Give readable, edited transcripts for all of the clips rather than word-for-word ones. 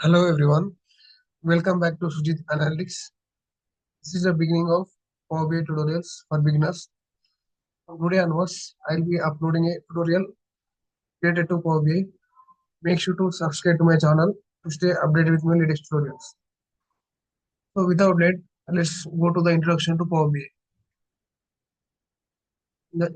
Hello everyone, welcome back to Sujit Analytics. This is the beginning of Power BI tutorials for beginners. From today onwards, I'll be uploading a tutorial related to Power BI. Make sure to subscribe to my channel to stay updated with my latest tutorials. So without late, let's go to the introduction to Power BI.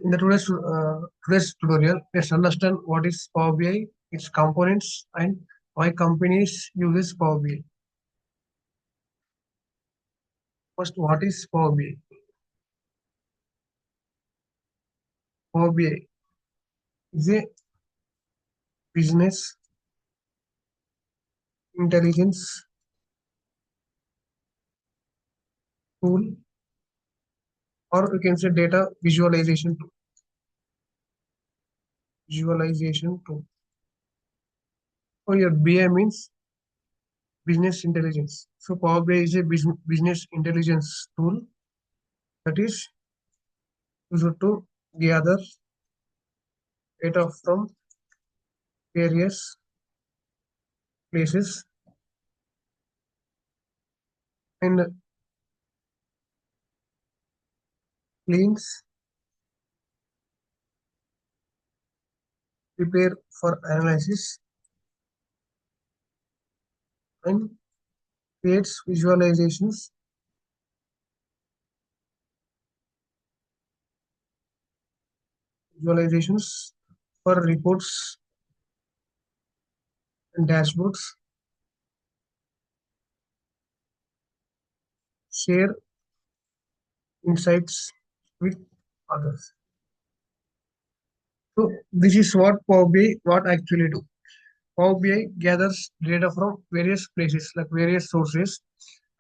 In the today's tutorial, let's understand what is Power BI, its components, and why companies use Power BI. First, what is Power BI? Power BI is a business intelligence tool, or we can say data visualization tool. So your BI means business intelligence. So Power BI is a business intelligence tool that is used to gather data from various places and cleans, prepare for analysis, and creates visualizations for reports and dashboards, share insights with others. So this is what Power BI what actually do. Power BI gathers data from various places, like various sources,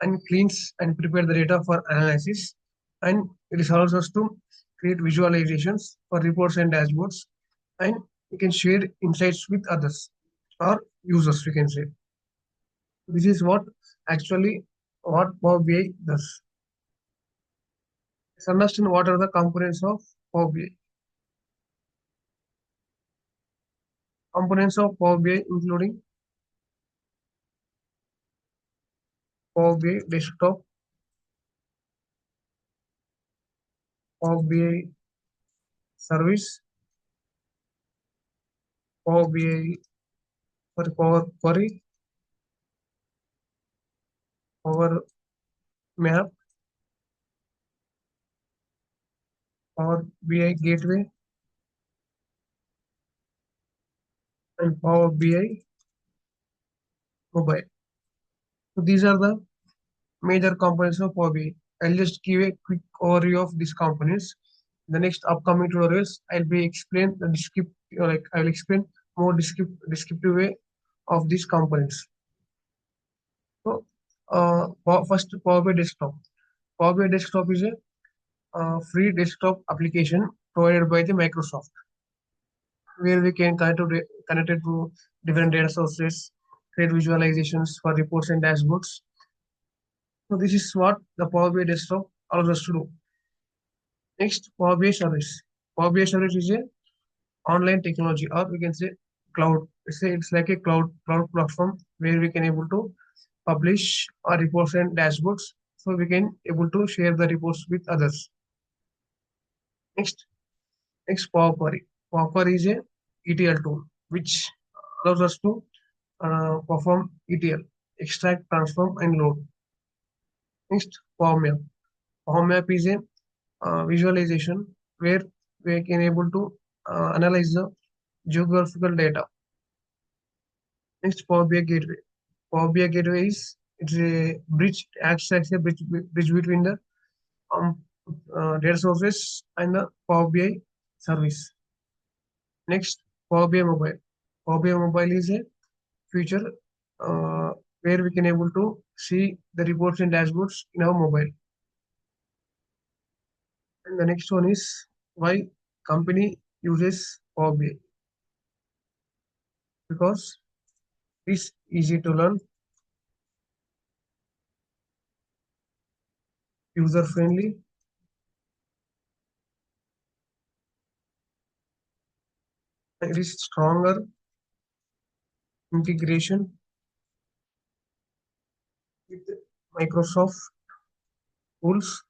and cleans and prepare the data for analysis. And it allows us to create visualizations for reports and dashboards, and we can share insights with others or users. We can say this is what actually what Power BI does. Let's understand what are the components of Power BI. Components of Power BI including Power BI desktop, Power BI service, Power BI for Power Query, Power Map, Power BI Gateway, and Power BI Mobile. So these are the major components of Power BI. I'll just give a quick overview of these components. In the next upcoming tutorials, I'll be explain the I'll explain more descriptive way of these components. So first Power BI Desktop. Power BI Desktop is a free desktop application provided by the Microsoft, where we can connect it to different data sources, create visualizations for reports and dashboards. So this is what the Power BI Desktop allows us to do. Next, Power BI Service. Power BI Service is a online technology, or we can say cloud. It's like a cloud platform where we can able to publish our reports and dashboards, so we can able to share the reports with others. Next, Power Query. Power Query is a ETL tool which allows us to perform ETL, extract, transform, and load. Next, Power Map. Power Map is a visualization where we can able to analyze the geographical data. Next, Power BI Gateway. Power BI Gateway is it's a bridge, acts as a bridge between the um, data sources and the Power BI service. Next, Power BI Mobile. Power BI Mobile is a feature uh, where we can able to see the reports and dashboards in our mobile. And the next one is why company uses Power BI, because it's easy to learn, user friendly, it is stronger integration, Microsoft tools,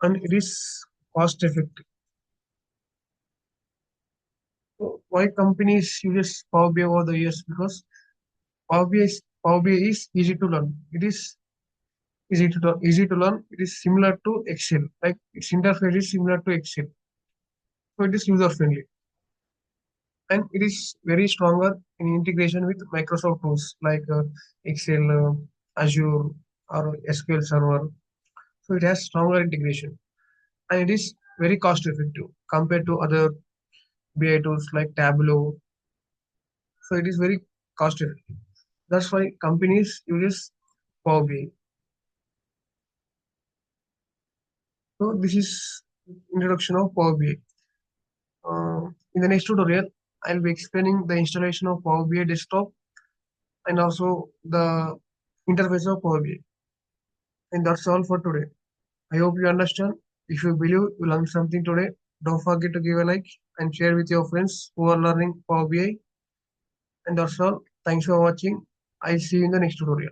and it is cost effective. So why companies use Power BI over the years? Because Power BI is easy to learn. It is easy to learn. It is similar to Excel. Like its interface is similar to Excel. So it is user friendly. And it is very stronger in integration with Microsoft tools like Excel, Azure, or SQL Server. So it has stronger integration, and it is very cost effective compared to other BI tools like Tableau. So it is very cost effective. That's why companies use Power BI. So this is introduction of Power BI. In the next tutorial, I'll be explaining the installation of Power BI desktop and also the interface of Power BI. And that's all for today. I hope you understand. If you believe you learned something today, don't forget to give a like and share with your friends who are learning Power BI. And that's all. Thanks for watching. I'll see you in the next tutorial.